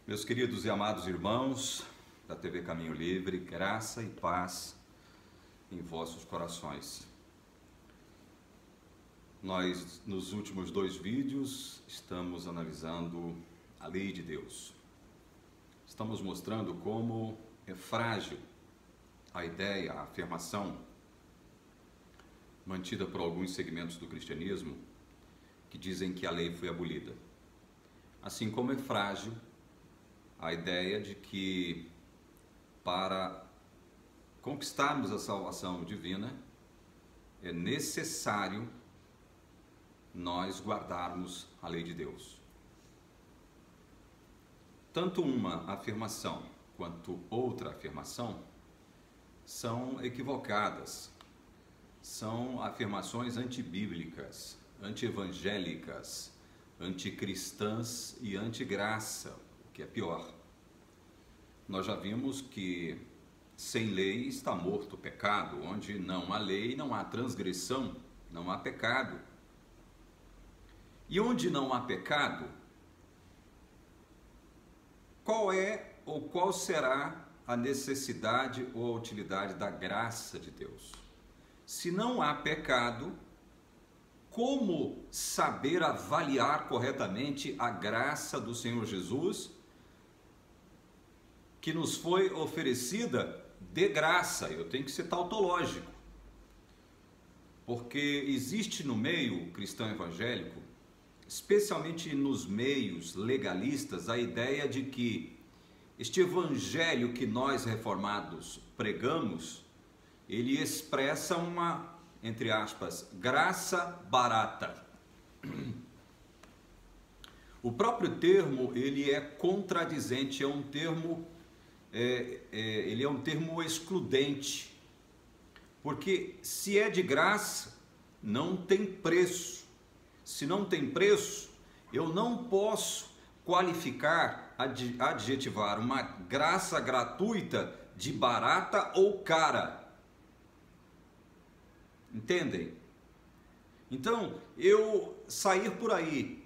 Meus queridos e amados irmãos da TV Caminho Livre, graça e paz em vossos corações. Nós, nos últimos 2 vídeos, estamos analisando a lei de Deus. Estamos mostrando como é frágil a ideia, a afirmação mantida por alguns segmentos do cristianismo que dizem que a lei foi abolida. Assim como é frágil a ideia de que para conquistarmos a salvação divina é necessário nós guardarmos a lei de Deus. Tanto uma afirmação quanto outra afirmação são equivocadas, são afirmações antibíblicas, antievangélicas, anticristãs e antigraça, o que é pior. Nós já vimos que sem lei está morto o pecado, onde não há lei, não há transgressão, não há pecado. E onde não há pecado, qual é ou qual será a necessidade ou a utilidade da graça de Deus? Se não há pecado, como saber avaliar corretamente a graça do Senhor Jesus, que nos foi oferecida de graça? Eu tenho que ser tautológico, porque existe no meio cristão evangélico, especialmente nos meios legalistas, a ideia de que este evangelho que nós reformados pregamos, ele expressa uma, entre aspas, graça barata. O próprio termo, ele é contradizente, é um termo, ele é um termo excludente, porque se é de graça, não tem preço. Se não tem preço, eu não posso qualificar, adjetivar uma graça gratuita de barata ou cara. Entendem? Então, eu sair por aí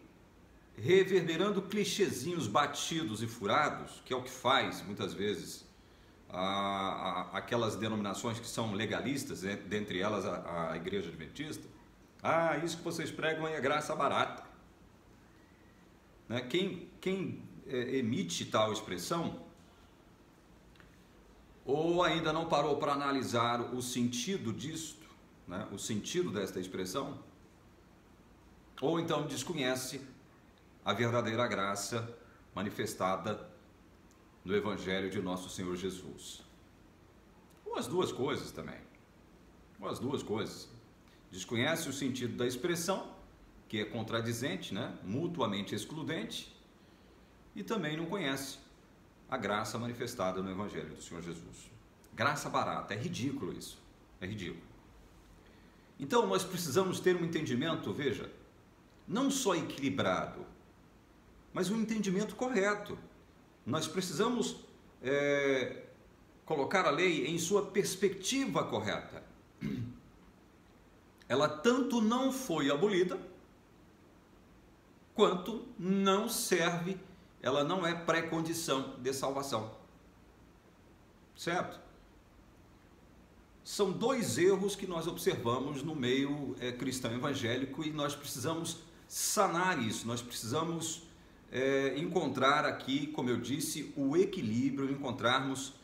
reverberando clichêzinhos batidos e furados, que é o que faz muitas vezes aquelas denominações que são legalistas, dentre elas a Igreja Adventista. Isso que vocês pregam é graça barata. Né? Quem emite tal expressão, ou ainda não parou para analisar o sentido disto, né? O sentido desta expressão, ou então desconhece a verdadeira graça manifestada no Evangelho de nosso Senhor Jesus. Ou as duas coisas também. Ou as duas coisas. Desconhece o sentido da expressão, que é contradizente, né? Mutuamente excludente, e também não conhece a graça manifestada no Evangelho do Senhor Jesus. Graça barata, é ridículo isso, é ridículo. Então nós precisamos ter um entendimento, veja, não só equilibrado, mas um entendimento correto. Nós precisamos colocar a lei em sua perspectiva correta. Ela tanto não foi abolida, quanto não serve, ela não é pré-condição de salvação. Certo? São 2 erros que nós observamos no meio cristão evangélico e nós precisamos sanar isso, nós precisamos encontrar aqui, como eu disse, o equilíbrio, encontrarmos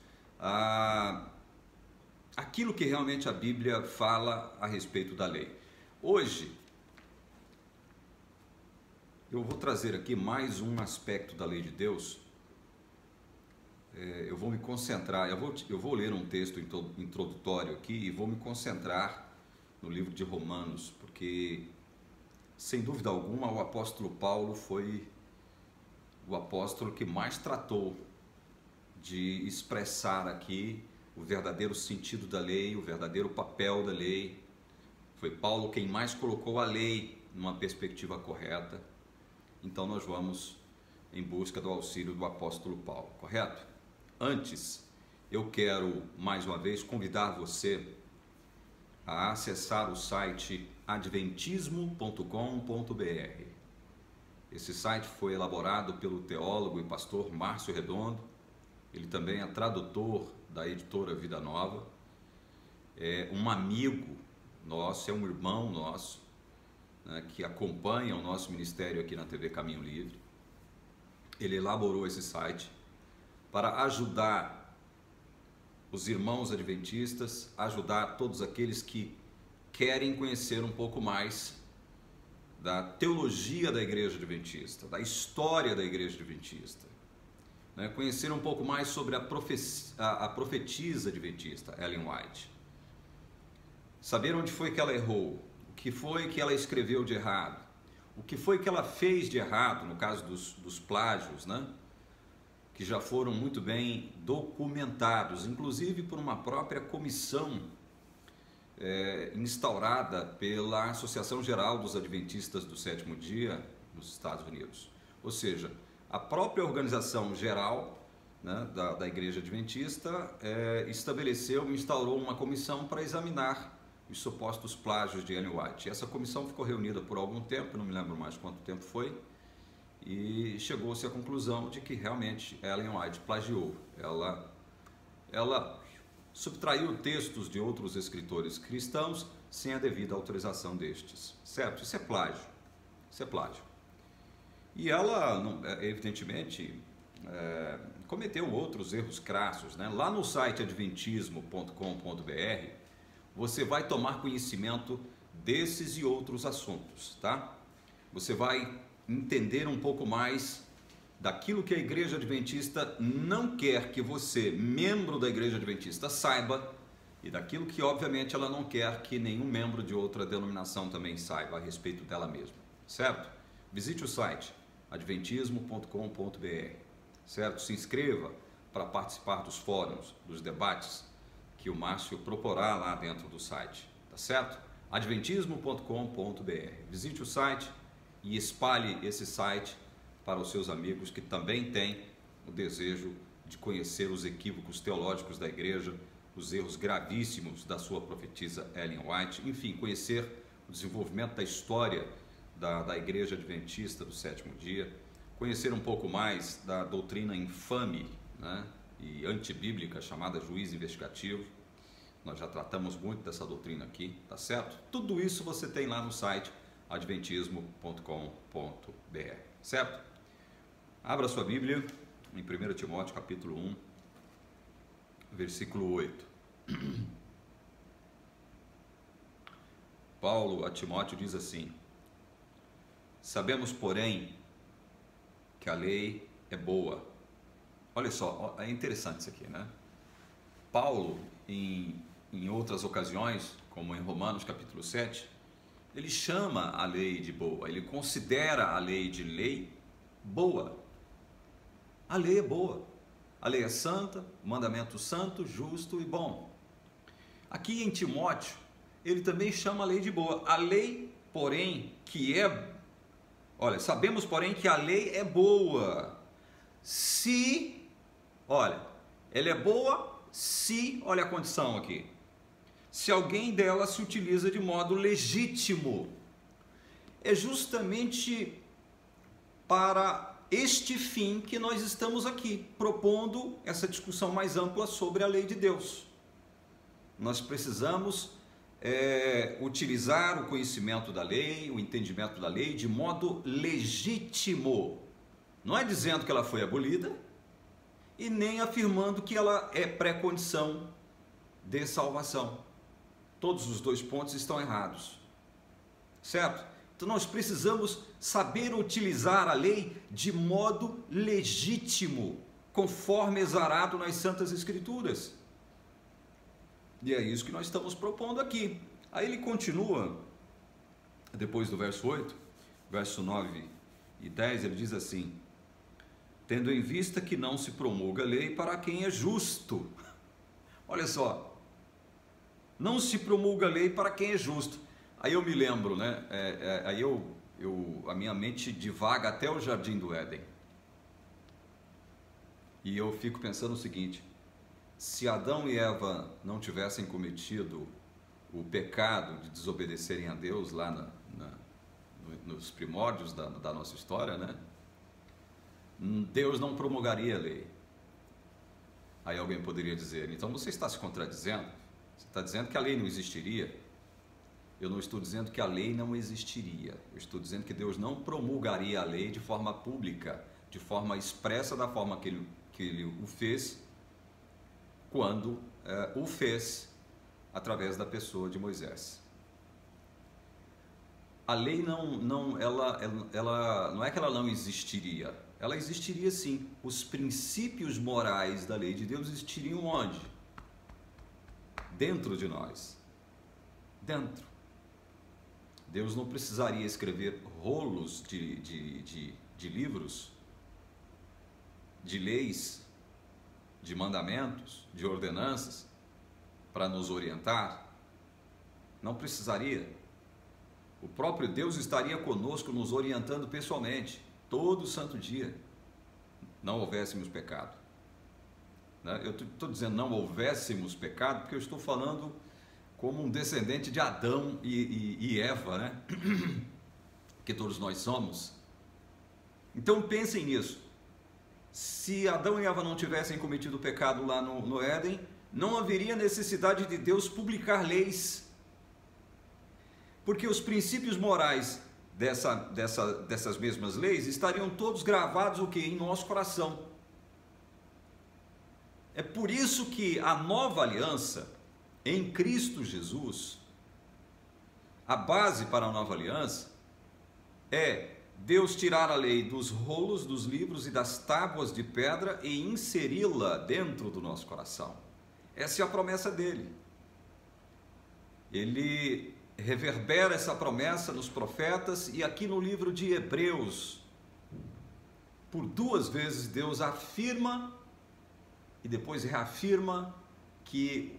aquilo que realmente a Bíblia fala a respeito da lei. Hoje, eu vou trazer aqui mais um aspecto da lei de Deus. Eu vou me concentrar, eu vou ler um texto introdutório aqui e vou me concentrar no livro de Romanos, porque, sem dúvida alguma, o apóstolo Paulo foi o apóstolo que mais tratou de expressar aqui o verdadeiro sentido da lei, o verdadeiro papel da lei. Foi Paulo quem mais colocou a lei numa perspectiva correta. Então nós vamos em busca do auxílio do apóstolo Paulo, correto? Antes, eu quero mais uma vez convidar você a acessar o site adventismo.com.br. Esse site foi elaborado pelo teólogo e pastor Márcio Redondo. Ele também é tradutor da editora Vida Nova. É um amigo nosso, é um irmão nosso, né, que acompanha o nosso ministério aqui na TV Caminho Livre. Ele elaborou esse site para ajudar os irmãos adventistas, ajudar todos aqueles que querem conhecer um pouco mais da teologia da Igreja Adventista, da história da Igreja Adventista, né? Conhecer um pouco mais sobre a profetisa adventista, Ellen White. Saber onde foi que ela errou, o que foi que ela escreveu de errado, o que foi que ela fez de errado, no caso dos plágios, né? Que já foram muito bem documentados, inclusive por uma própria comissão instaurada pela Associação Geral dos Adventistas do Sétimo Dia nos Estados Unidos. Ou seja, a própria organização geral, né, da Igreja Adventista estabeleceu e instaurou uma comissão para examinar os supostos plágios de Ellen White. Essa comissão ficou reunida por algum tempo, não me lembro mais quanto tempo foi, e chegou-se à conclusão de que realmente Ellen White plagiou. Ela subtraiu textos de outros escritores cristãos sem a devida autorização destes, certo? Isso é plágio, isso é plágio. E ela, evidentemente, cometeu outros erros crassos, né? Lá no site adventismo.com.br você vai tomar conhecimento desses e outros assuntos, tá? Você vai entender um pouco mais daquilo que a Igreja Adventista não quer que você, membro da Igreja Adventista, saiba, e daquilo que obviamente ela não quer que nenhum membro de outra denominação também saiba a respeito dela mesma, certo? Visite o site adventismo.com.br, certo? Se inscreva para participar dos fóruns, dos debates que o Márcio proporá lá dentro do site, tá certo? adventismo.com.br. Visite o site e espalhe esse site para os seus amigos que também têm o desejo de conhecer os equívocos teológicos da igreja, os erros gravíssimos da sua profetisa Ellen White, enfim, conhecer o desenvolvimento da história da Igreja Adventista do Sétimo Dia, conhecer um pouco mais da doutrina infame, né, e antibíblica chamada juízo investigativo. Nós já tratamos muito dessa doutrina aqui, tá certo? Tudo isso você tem lá no site adventismo.com.br, certo? Abra sua Bíblia em 1 Timóteo capítulo 1, versículo 8. Paulo a Timóteo diz assim: sabemos, porém, que a lei é boa. Olha só, é interessante isso aqui, né? Paulo, em outras ocasiões, como em Romanos capítulo 7, ele chama a lei de boa, ele considera a lei de lei boa. A lei é boa, a lei é santa, o mandamento santo, justo e bom. Aqui em Timóteo, ele também chama a lei de boa. A lei, porém, olha, sabemos, porém, que a lei é boa. Ela é boa se, olha a condição aqui, se alguém dela se utiliza de modo legítimo. É justamente para este fim que nós estamos aqui, propondo essa discussão mais ampla sobre a lei de Deus. Nós precisamos utilizar o conhecimento da lei, o entendimento da lei de modo legítimo. Não é dizendo que ela foi abolida e nem afirmando que ela é pré-condição de salvação. Todos os dois pontos estão errados, certo? Então nós precisamos saber utilizar a lei de modo legítimo, conforme exarado nas Santas Escrituras. E é isso que nós estamos propondo aqui. Aí ele continua, depois do verso 8, verso 9 e 10, ele diz assim: tendo em vista que não se promulga a lei para quem é justo. Olha só, não se promulga a lei para quem é justo. Aí eu me lembro, né? A minha mente divaga até o Jardim do Éden. E eu fico pensando o seguinte: se Adão e Eva não tivessem cometido o pecado de desobedecerem a Deus lá nos primórdios da nossa história, né? Deus não promulgaria a lei. Aí alguém poderia dizer, então você está se contradizendo? Você está dizendo que a lei não existiria? Eu não estou dizendo que a lei não existiria. Eu estou dizendo que Deus não promulgaria a lei de forma pública, de forma expressa, da forma que ele o fez, quando o fez através da pessoa de Moisés. A lei não é que ela não existiria. Ela existiria sim. Os princípios morais da lei de Deus existiriam onde? Dentro de nós. Dentro. Deus não precisaria escrever rolos de livros, de leis, de mandamentos, de ordenanças, para nos orientar. Não precisaria. O próprio Deus estaria conosco, nos orientando pessoalmente, todo santo dia, não houvéssemos pecado. Eu estou dizendo não houvéssemos pecado, porque eu estou falando como um descendente de Adão e Eva, né? Que todos nós somos. Então pensem nisso. Se Adão e Eva não tivessem cometido o pecado lá no Éden, não haveria necessidade de Deus publicar leis. Porque os princípios morais dessas mesmas leis estariam todos gravados o quê? Em nosso coração. É por isso que a nova aliança em Cristo Jesus, a base para a nova aliança é Deus tirar a lei dos rolos, dos livros e das tábuas de pedra e inseri-la dentro do nosso coração. Essa é a promessa dele. Ele reverbera essa promessa nos profetas e aqui no livro de Hebreus, por 2 vezes Deus afirma e depois reafirma que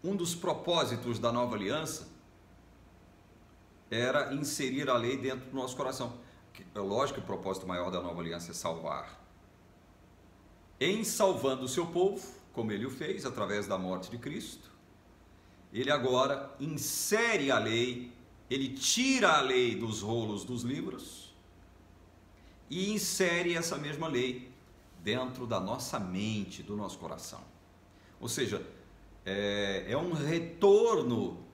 um dos propósitos da nova aliança era inserir a lei dentro do nosso coração. É lógico que o propósito maior da nova aliança é salvar. Em salvando o seu povo, como ele o fez através da morte de Cristo, ele agora insere a lei, ele tira a lei dos rolos dos livros e insere essa mesma lei dentro da nossa mente, do nosso coração. Ou seja, é um retorno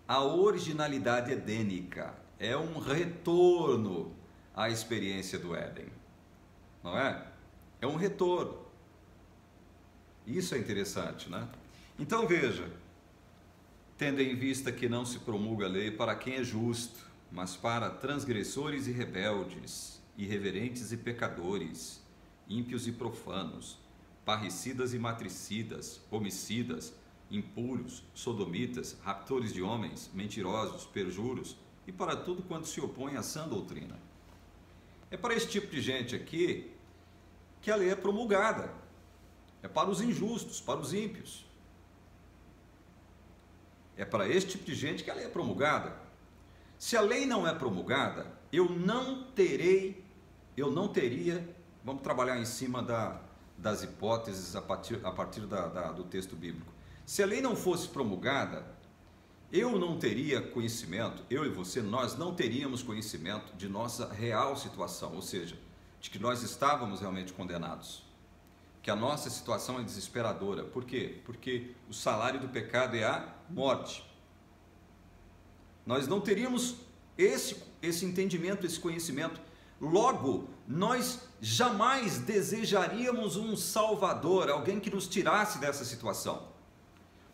à originalidade edênica, é um retorno à experiência do Éden, não é? É um retorno. Isso é interessante, né? Então veja, tendo em vista que não se promulga a lei para quem é justo, mas para transgressores e rebeldes, irreverentes e pecadores, ímpios e profanos, parricidas e matricidas, homicidas, impuros, sodomitas, raptores de homens, mentirosos, perjuros e para tudo quanto se opõe à sã doutrina. É para esse tipo de gente aqui que a lei é promulgada. É para os injustos, para os ímpios. É para esse tipo de gente que a lei é promulgada. Se a lei não é promulgada, eu não teria, vamos trabalhar em cima das hipóteses a partir do texto bíblico. Se a lei não fosse promulgada, eu não teria conhecimento, eu e você, nós não teríamos conhecimento de nossa real situação, ou seja, de que nós estávamos realmente condenados, que a nossa situação é desesperadora. Por quê? Porque o salário do pecado é a morte. Nós não teríamos esse entendimento, esse conhecimento. Logo, nós jamais desejaríamos um Salvador, alguém que nos tirasse dessa situação.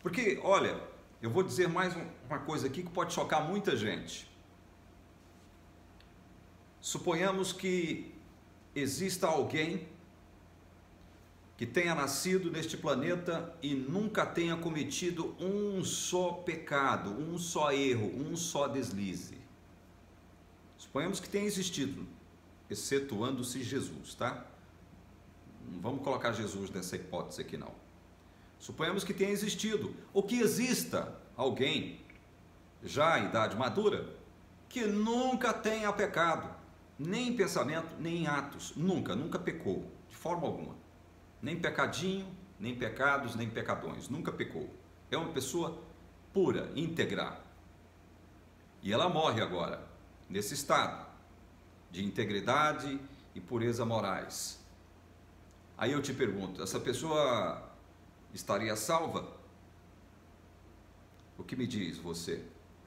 Porque, olha, eu vou dizer mais uma coisa aqui que pode chocar muita gente. Suponhamos que exista alguém que tenha nascido neste planeta e nunca tenha cometido um só pecado, um só erro, um só deslize. Suponhamos que tenha existido, excetuando-se Jesus, tá? Não vamos colocar Jesus nessa hipótese aqui não. Suponhamos que tenha existido, ou que exista alguém, já em idade madura, que nunca tenha pecado, nem em pensamento, nem em atos, nunca pecou, de forma alguma. Nem pecadinho, nem pecados, nem pecadões, nunca pecou. É uma pessoa pura, íntegra. E ela morre agora. nesse estado de integridade e pureza morais. Aí eu te pergunto, essa pessoa estaria salva? O que me diz você?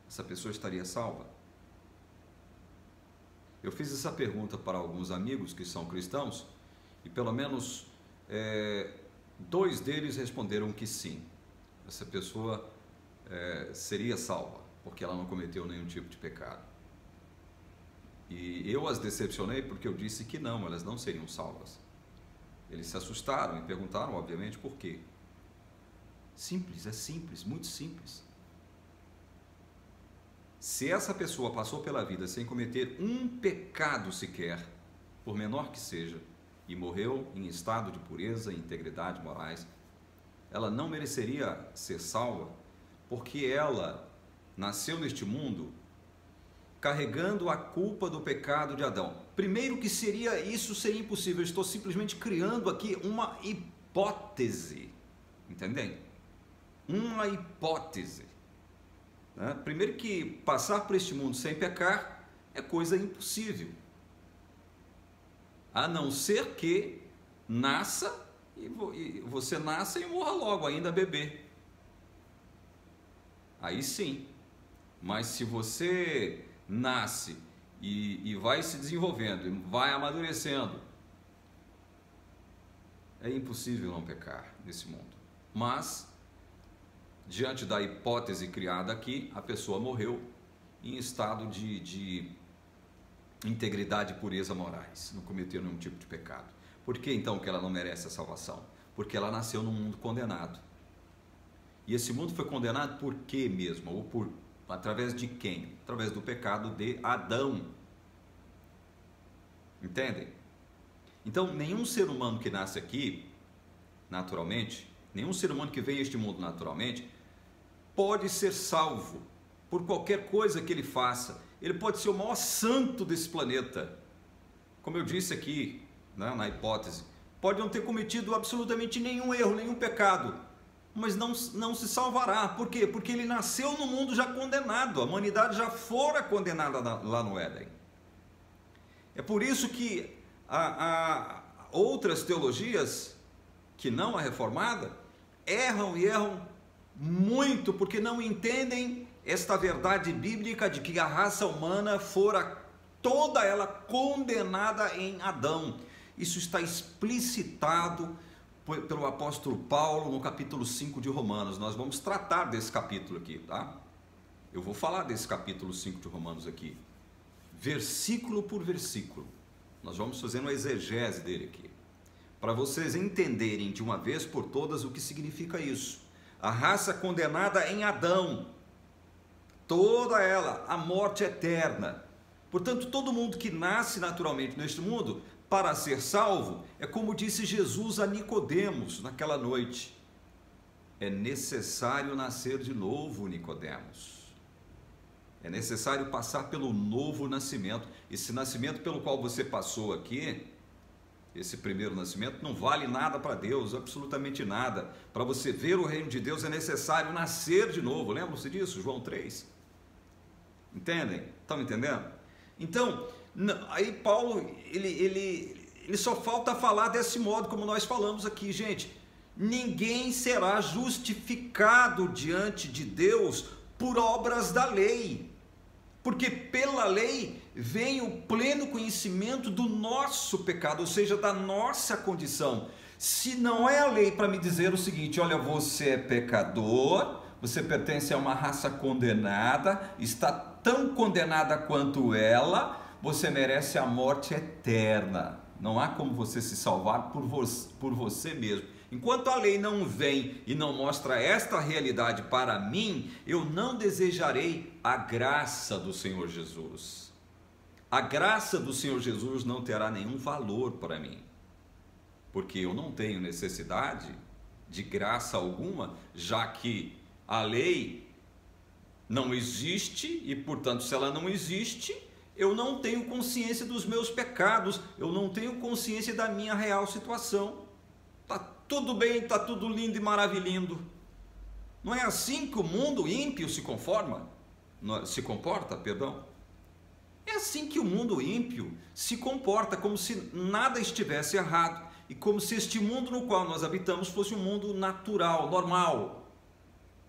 Essa pessoa estaria salva? Eu fiz essa pergunta para alguns amigos que são cristãos e pelo menos 2 deles responderam que sim. Essa pessoa seria salva, porque ela não cometeu nenhum tipo de pecado. E eu as decepcionei porque eu disse que não, elas não seriam salvas. Eles se assustaram e perguntaram, obviamente, por quê. Simples, é simples, muito simples. Se essa pessoa passou pela vida sem cometer um pecado sequer, por menor que seja, e morreu em estado de pureza e integridade morais, ela não mereceria ser salva, porque ela nasceu neste mundo carregando a culpa do pecado de Adão. Primeiro que isso seria impossível, eu estou simplesmente criando aqui uma hipótese, entendem? Uma hipótese. Primeiro que passar por este mundo sem pecar é coisa impossível, a não ser que nasça e você nasça e morra logo, ainda bebê. Aí sim. Mas se você nasce e vai se desenvolvendo, e vai amadurecendo, é impossível não pecar nesse mundo. Mas diante da hipótese criada aqui, a pessoa morreu em estado de integridade e pureza morais, não cometeu nenhum tipo de pecado. Por que então que ela não merece a salvação? Porque ela nasceu num mundo condenado. E esse mundo foi condenado por quê mesmo? Ou através de quem? Através do pecado de Adão. Entendem? Então, nenhum ser humano que nasce aqui, naturalmente, nenhum ser humano que vem a este mundo naturalmente, pode ser salvo por qualquer coisa que ele faça. Ele pode ser o maior santo desse planeta. Como eu disse aqui, na hipótese, pode não ter cometido absolutamente nenhum erro, nenhum pecado, mas não se salvará. Por quê? Porque ele nasceu no mundo já condenado. A humanidade já fora condenada lá no Éden. É por isso que outras teologias, que não a reformada, erram e erram muito, porque não entendem esta verdade bíblica de que a raça humana fora toda ela condenada em Adão. Isso está explicitado pelo apóstolo Paulo no capítulo 5 de Romanos. Nós vamos tratar desse capítulo aqui, tá? Eu vou falar desse capítulo 5 de Romanos aqui, versículo por versículo. Nós vamos fazer uma exegese dele aqui, para vocês entenderem de uma vez por todas o que significa isso. A raça condenada em Adão, toda ela, a morte eterna. Portanto, todo mundo que nasce naturalmente neste mundo, para ser salvo, é como disse Jesus a Nicodemos naquela noite: é necessário nascer de novo, Nicodemos. É necessário passar pelo novo nascimento. Esse nascimento pelo qual você passou aqui, esse primeiro nascimento, não vale nada para Deus, absolutamente nada. Para você ver o reino de Deus é necessário nascer de novo. Lembram-se disso? João 3. Entendem? Estão entendendo? Então, aí Paulo, ele só falta falar desse modo como nós falamos aqui, gente. Ninguém será justificado diante de Deus por obras da lei, porque pela lei vem o pleno conhecimento do nosso pecado, ou seja, da nossa condição. Se não é a lei para me dizer o seguinte: olha, você é pecador, você pertence a uma raça condenada, está tão condenada quanto ela, você merece a morte eterna. Não há como você se salvar por você mesmo. Enquanto a lei não vem e não mostra esta realidade para mim, eu não desejarei a graça do Senhor Jesus. A graça do Senhor Jesus não terá nenhum valor para mim, porque eu não tenho necessidade de graça alguma, já que a lei não existe e, portanto, se ela não existe, eu não tenho consciência dos meus pecados, eu não tenho consciência da minha real situação. Está tudo bem, está tudo lindo e maravilhoso. Não é assim que o mundo ímpio se comporta, perdão? É É assim que o mundo ímpio se comporta, como se nada estivesse errado e como se este mundo no qual nós habitamos fosse um mundo natural, normal.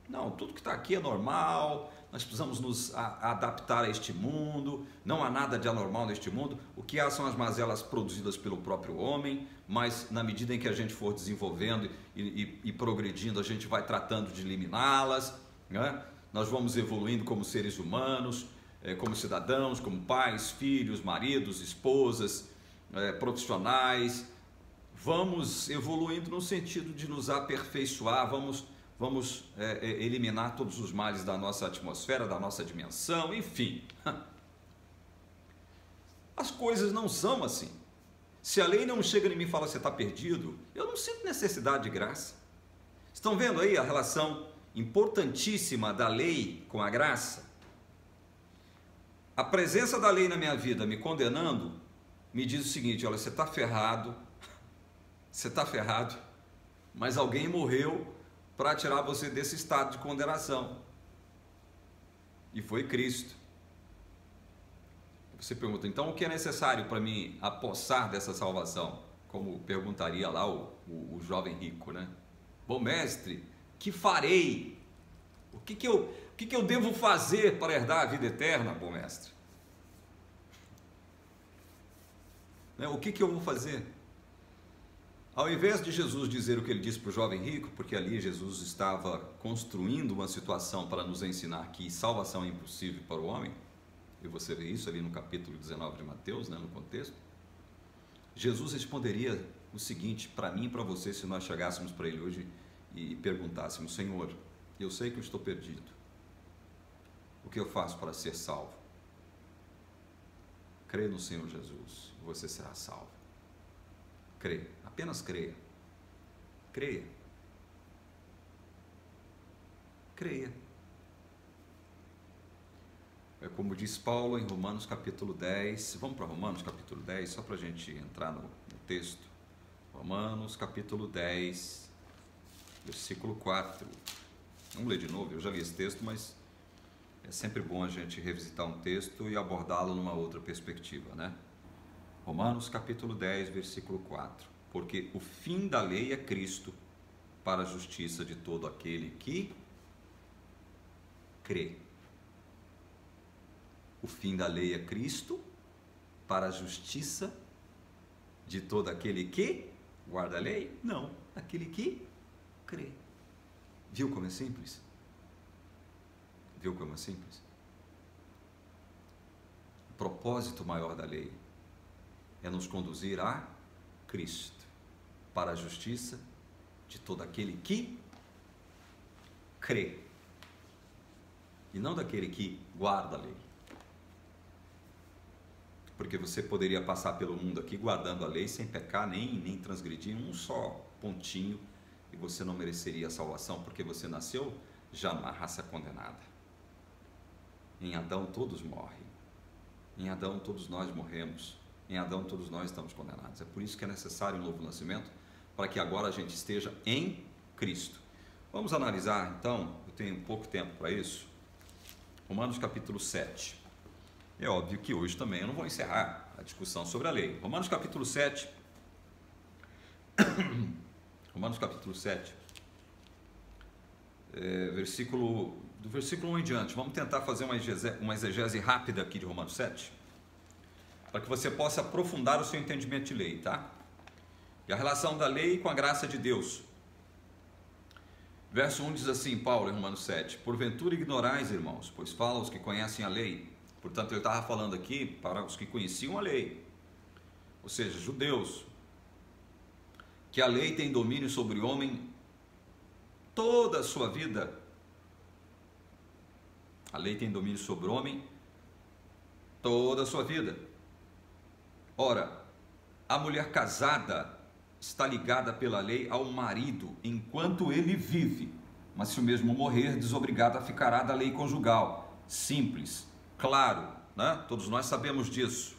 Não, tudo que está aqui é normal, nós precisamos nos adaptar a este mundo, não há nada de anormal neste mundo. O que há são as mazelas produzidas pelo próprio homem, mas na medida em que a gente for desenvolvendo e progredindo, a gente vai tratando de eliminá-las, né? Nós vamos evoluindo como seres humanos, como cidadãos, como pais, filhos, maridos, esposas, profissionais. Vamos evoluindo no sentido de nos aperfeiçoar, vamos eliminar todos os males da nossa atmosfera, da nossa dimensão, enfim. As coisas não são assim. Se a lei não chega em mim e fala, você está perdido, eu não sinto necessidade de graça. Estão vendo aí a relação importantíssima da lei com a graça? A presença da lei na minha vida me condenando me diz o seguinte: olha, você está ferrado, mas alguém morreu para tirar você desse estado de condenação, e foi Cristo. Você pergunta, então o que é necessário para me apossar dessa salvação? Como perguntaria lá o jovem rico, né? Bom mestre, que farei? O que eu devo fazer para herdar a vida eterna, bom mestre? O que eu vou fazer? Ao invés de Jesus dizer o que ele disse para o jovem rico, porque ali Jesus estava construindo uma situação para nos ensinar que salvação é impossível para o homem, e você vê isso ali no capítulo 19 de Mateus, né, no contexto, Jesus responderia o seguinte para mim e para você, se nós chegássemos para ele hoje e perguntássemos: Senhor, eu sei que eu estou perdido, o que eu faço para ser salvo? Crê no Senhor Jesus, você será salvo. Crê, apenas creia. Creia. Creia. É como diz Paulo em Romanos capítulo 10. Vamos para Romanos capítulo 10, só para a gente entrar no texto. Romanos capítulo 10, versículo 4. Vamos ler de novo, eu já li esse texto, mas é sempre bom a gente revisitar um texto e abordá-lo numa outra perspectiva, né? Romanos capítulo 10, versículo 4. Porque o fim da lei é Cristo, para a justiça de todo aquele que crê. O fim da lei é Cristo, para a justiça de todo aquele que guarda a lei? Não, aquele que crê. Viu como é simples? Viu como é simples? O propósito maior da lei é nos conduzir a Cristo, para a justiça de todo aquele que crê, e não daquele que guarda a lei. Porque você poderia passar pelo mundo aqui guardando a lei sem pecar nem transgredir um só pontinho, e você não mereceria a salvação, porque você nasceu já numa raça condenada. Em Adão todos morrem, em Adão todos nós morremos, em Adão todos nós estamos condenados. É por isso que é necessário um novo nascimento, para que agora a gente esteja em Cristo. Vamos analisar então, eu tenho pouco tempo para isso, Romanos capítulo 7. É óbvio que hoje também eu não vou encerrar a discussão sobre a lei. Romanos capítulo 7. Romanos capítulo 7. Do versículo 1 em diante. Vamos tentar fazer uma exegese rápida aqui de Romanos 7, para que você possa aprofundar o seu entendimento de lei, tá? E a relação da lei com a graça de Deus. Verso 1 diz assim, Paulo em Romanos 7: Porventura ignorais, irmãos, pois fala os que conhecem a lei. Portanto, ele estava falando aqui para os que conheciam a lei, ou seja, judeus, que a lei tem domínio sobre o homem toda a sua vida. A lei tem domínio sobre o homem toda a sua vida. Ora, a mulher casada está ligada pela lei ao marido enquanto ele vive, mas se o mesmo morrer, desobrigada ficará da lei conjugal. Simples, claro, né? Todos nós sabemos disso.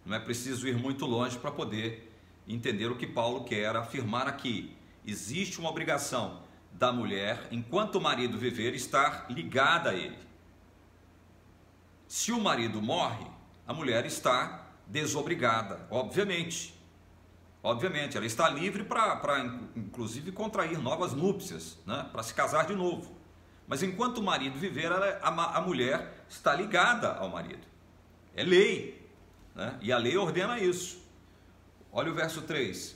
Não é preciso ir muito longe para poder entender o que Paulo quer afirmar aqui. Existe uma obrigação da mulher, enquanto o marido viver, estar ligada a ele. Se o marido morre, a mulher está desobrigada, obviamente. Obviamente, ela está livre para inclusive contrair novas núpcias, né? Para se casar de novo. Mas enquanto o marido viver, a mulher está ligada ao marido. É lei, né? E a lei ordena isso. Olha o verso 3.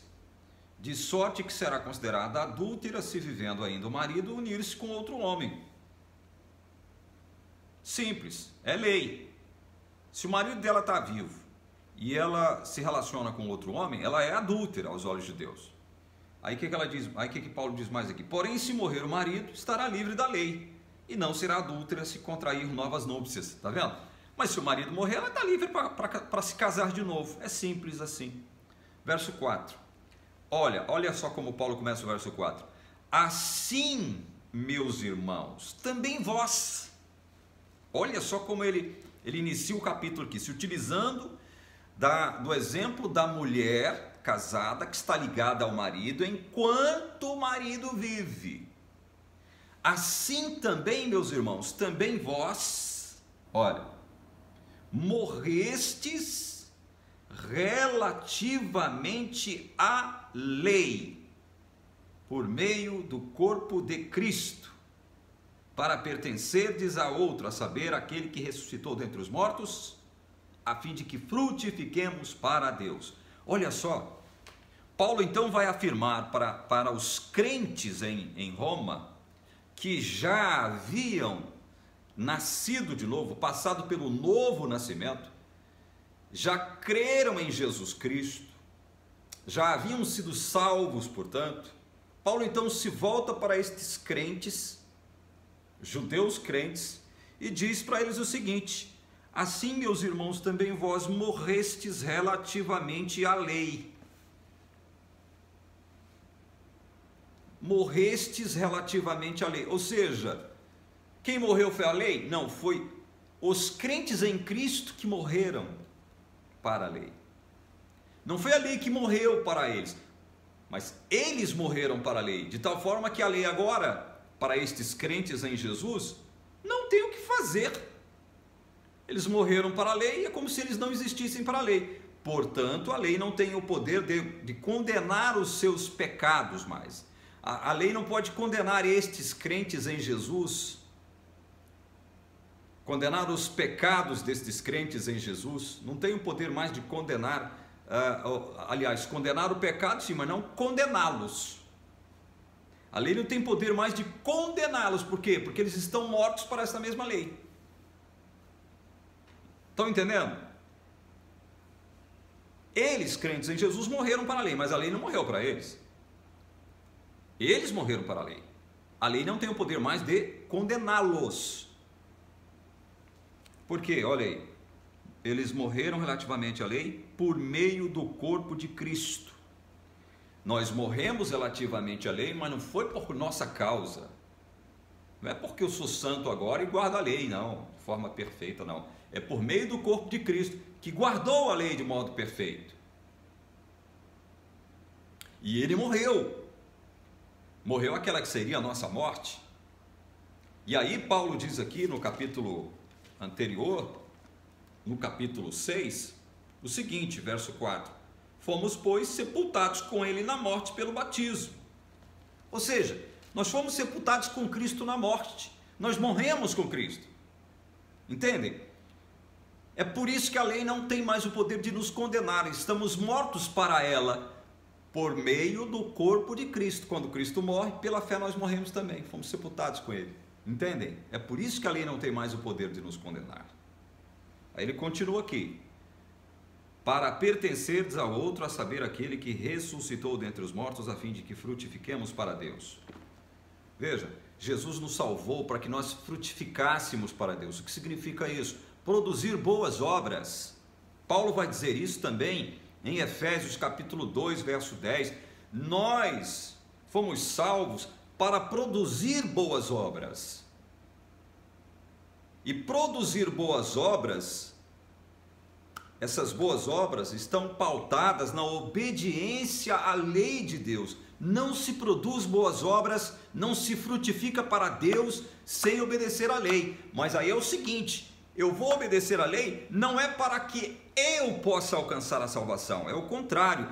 De sorte que será considerada adúltera se vivendo ainda o marido unir-se com outro homem. Simples, é lei. Se o marido dela está vivo e ela se relaciona com outro homem, ela é adúltera aos olhos de Deus. Aí o que ela diz? Aí o que Paulo diz mais aqui? Porém, se morrer o marido, estará livre da lei e não será adúltera se contrair novas núpcias. Está vendo? Mas se o marido morrer, ela está livre para se casar de novo. É simples assim. Verso 4. Olha só como Paulo começa o verso 4. Assim, meus irmãos, também vós. Olha só como ele inicia o capítulo aqui, se utilizando do exemplo da mulher casada que está ligada ao marido enquanto o marido vive. Assim também, meus irmãos, também vós, olha, morrestes relativamente à lei, por meio do corpo de Cristo, para pertencerdes a outro, a saber, aquele que ressuscitou dentre os mortos, a fim de que frutifiquemos para Deus. Olha só, Paulo então vai afirmar para os crentes em Roma, que já haviam nascido de novo, passado pelo novo nascimento, já creram em Jesus Cristo, já haviam sido salvos, portanto. Paulo então se volta para estes crentes, judeus crentes, e diz para eles o seguinte: assim, meus irmãos, também vós morrestes relativamente à lei. Morrestes relativamente à lei. Ou seja, quem morreu foi a lei? Não, foi os crentes em Cristo que morreram para a lei. Não foi a lei que morreu para eles, mas eles morreram para a lei, de tal forma que a lei agora, para estes crentes em Jesus, não tem o que fazer. Eles morreram para a lei e é como se eles não existissem para a lei. Portanto, a lei não tem o poder de condenar os seus pecados mais. A lei não pode condenar estes crentes em Jesus, condenar os pecados destes crentes em Jesus. Não tem o poder mais de condenar, aliás, condenar o pecado sim, mas não condená-los. A lei não tem poder mais de condená-los. Por quê? Porque eles estão mortos para essa mesma lei. Estão entendendo? Eles, crentes em Jesus, morreram para a lei, mas a lei não morreu para eles. Eles morreram para a lei. A lei não tem o poder mais de condená-los. Por quê? Olha aí. Eles morreram relativamente à lei por meio do corpo de Cristo. Nós morremos relativamente à lei, mas não foi por nossa causa. Não é porque eu sou santo agora e guardo a lei, não, de forma perfeita, não. É por meio do corpo de Cristo, que guardou a lei de modo perfeito. E ele morreu. Morreu aquela que seria a nossa morte. E aí Paulo diz aqui no capítulo anterior, no capítulo 6, o seguinte, verso 4. Fomos, pois, sepultados com ele na morte pelo batismo. Ou seja, nós fomos sepultados com Cristo na morte. Nós morremos com Cristo. Entendem? É por isso que a lei não tem mais o poder de nos condenar. Estamos mortos para ela por meio do corpo de Cristo. Quando Cristo morre, pela fé nós morremos também. Fomos sepultados com ele. Entendem? É por isso que a lei não tem mais o poder de nos condenar. Aí ele continua aqui. Para pertencerdes ao outro, a saber, aquele que ressuscitou dentre os mortos, a fim de que frutifiquemos para Deus. Veja, Jesus nos salvou para que nós frutificássemos para Deus. O que significa isso? Produzir boas obras. Paulo vai dizer isso também em Efésios capítulo 2, verso 10. Nós fomos salvos para produzir boas obras. E produzir boas obras, essas boas obras estão pautadas na obediência à lei de Deus. Não se produz boas obras, não se frutifica para Deus sem obedecer à lei. Mas aí é o seguinte, eu vou obedecer à lei, não é para que eu possa alcançar a salvação, é o contrário.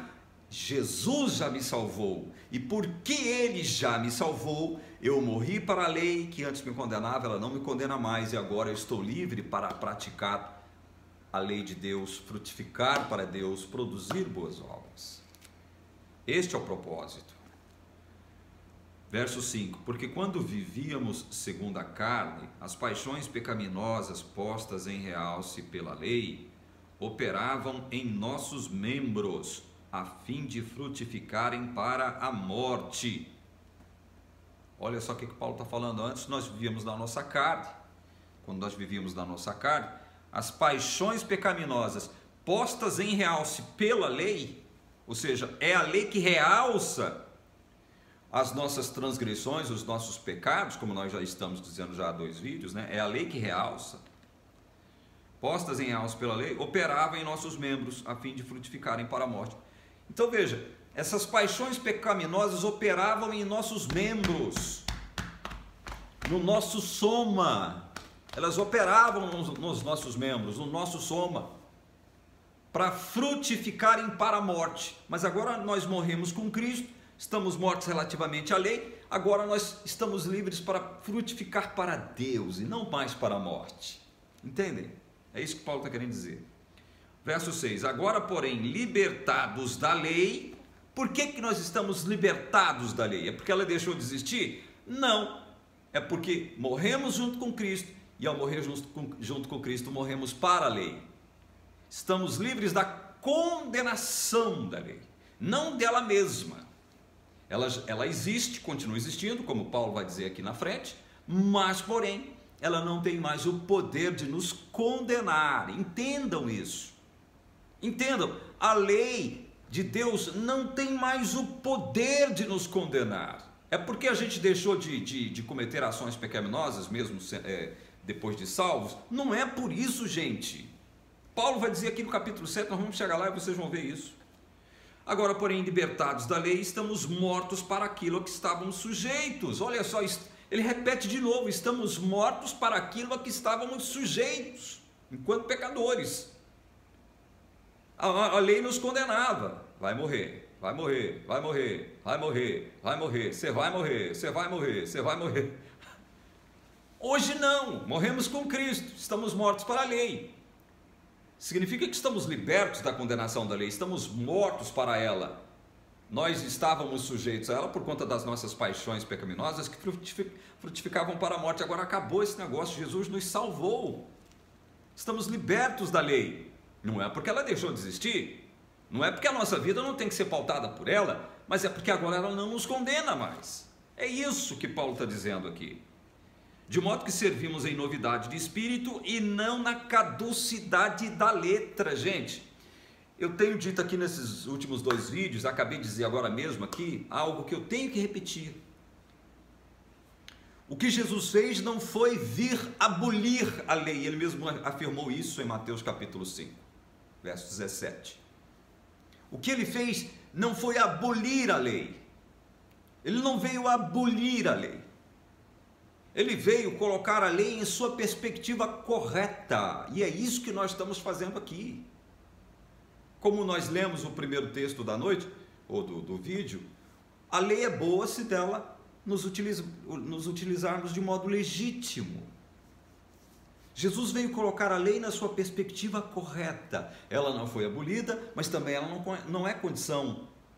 Jesus já me salvou, e porque Ele já me salvou, eu morri para a lei que antes me condenava, ela não me condena mais, e agora eu estou livre para praticar a lei de Deus, frutificar para Deus, produzir boas obras. Este é o propósito. Verso 5: porque quando vivíamos segundo a carne, as paixões pecaminosas postas em realce pela lei, operavam em nossos membros, a fim de frutificarem para a morte. Olha só o que Paulo está falando. Antes nós vivíamos na nossa carne. Quando nós vivíamos na nossa carne, as paixões pecaminosas postas em realce pela lei, ou seja, é a lei que realça as nossas transgressões, os nossos pecados, como nós já estamos dizendo já há 2 vídeos, né? É a lei que realça. Postas em realce pela lei, operavam em nossos membros, a fim de frutificarem para a morte. Então veja, essas paixões pecaminosas operavam em nossos membros, no nosso soma. Elas operavam nos nossos membros, no nosso soma, para frutificarem para a morte. Mas agora nós morremos com Cristo, estamos mortos relativamente à lei, agora nós estamos livres para frutificar para Deus e não mais para a morte. Entendem? É isso que Paulo está querendo dizer. Verso 6: agora, porém, libertados da lei. Por que nós estamos libertados da lei? É porque ela deixou de existir? Não, é porque morremos junto com Cristo, e ao morrer junto com Cristo, morremos para a lei. Estamos livres da condenação da lei, não dela mesma. Ela existe, continua existindo, como Paulo vai dizer aqui na frente, mas, porém, ela não tem mais o poder de nos condenar. Entendam isso. Entendam, a lei de Deus não tem mais o poder de nos condenar. É porque a gente deixou de cometer ações pecaminosas, mesmo depois de salvos? Não é por isso, gente. Paulo vai dizer aqui no capítulo 7, nós vamos chegar lá e vocês vão ver isso. Agora, porém, libertados da lei, estamos mortos para aquilo a que estávamos sujeitos. Olha só, ele repete de novo: estamos mortos para aquilo a que estávamos sujeitos, enquanto pecadores. A lei nos condenava: vai morrer, vai morrer, vai morrer, vai morrer, vai morrer, você vai morrer, você vai morrer, você vai morrer. Hoje não, morremos com Cristo, estamos mortos para a lei. Significa que estamos libertos da condenação da lei, estamos mortos para ela. Nós estávamos sujeitos a ela por conta das nossas paixões pecaminosas que frutificavam para a morte. Agora acabou esse negócio, Jesus nos salvou. Estamos libertos da lei. Não é porque ela deixou de existir, não é porque a nossa vida não tem que ser pautada por ela, mas é porque agora ela não nos condena mais. É isso que Paulo está dizendo aqui. De modo que servimos em novidade de espírito e não na caducidade da letra. Gente, eu tenho dito aqui nesses últimos 2 vídeos, acabei de dizer agora mesmo aqui, algo que eu tenho que repetir. O que Jesus fez não foi vir abolir a lei, ele mesmo afirmou isso em Mateus capítulo 5, verso 17. O que ele fez não foi abolir a lei, ele não veio abolir a lei, ele veio colocar a lei em sua perspectiva correta, e é isso que nós estamos fazendo aqui. Como nós lemos o primeiro texto da noite, ou do vídeo, a lei é boa se dela nos utilizarmos de modo legítimo. Jesus veio colocar a lei na sua perspectiva correta. Ela não foi abolida, mas também ela não é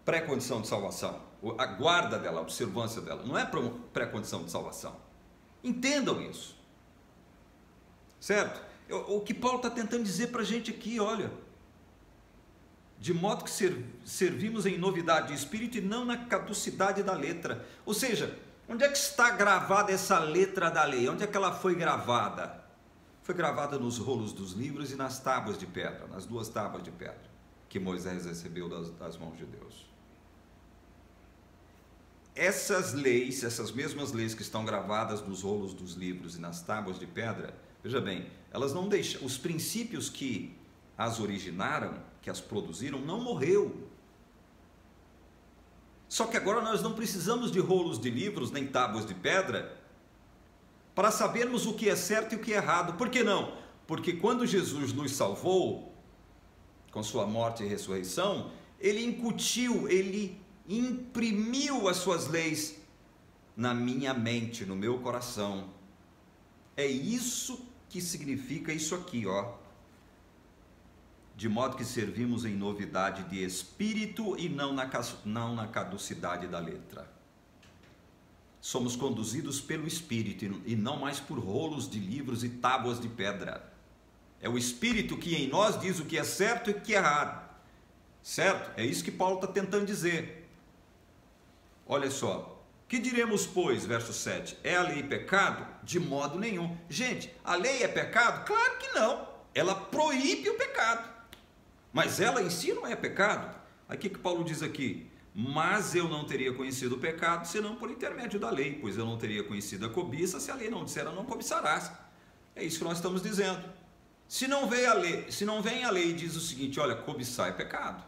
pré-condição de salvação. A guarda dela, a observância dela, não é pré-condição de salvação. Entendam isso. Certo? O que Paulo está tentando dizer para a gente aqui, olha: de modo que servimos em novidade de espírito e não na caducidade da letra. Ou seja, onde é que está gravada essa letra da lei? Onde é que ela foi gravada? Foi gravada nos rolos dos livros e nas tábuas de pedra, nas 2 tábuas de pedra que Moisés recebeu das mãos de Deus. Essas leis, essas mesmas leis que estão gravadas nos rolos dos livros e nas tábuas de pedra, veja bem, elas não deixam, os princípios que as originaram, que as produziram, não morreu. Só que agora nós não precisamos de rolos de livros nem tábuas de pedra para sabermos o que é certo e o que é errado. Por que não? Porque quando Jesus nos salvou, com sua morte e ressurreição, ele incutiu, ele imprimiu as suas leis na minha mente, no meu coração. É isso que significa isso aqui, ó. De modo que servimos em novidade de espírito e não na caducidade da letra. Somos conduzidos pelo Espírito e não mais por rolos de livros e tábuas de pedra. É o Espírito que em nós diz o que é certo e o que é errado. Certo? É isso que Paulo está tentando dizer. Olha só. Que diremos, pois, verso 7? É a lei pecado? De modo nenhum. Gente, a lei é pecado? Claro que não. Ela proíbe o pecado. Mas ela em si não é pecado. Aí o que Paulo diz aqui? Mas eu não teria conhecido o pecado senão por intermédio da lei, pois eu não teria conhecido a cobiça se a lei não dissera não cobiçarás. É isso que nós estamos dizendo. Se não vem a lei e diz o seguinte, olha, cobiçar é pecado.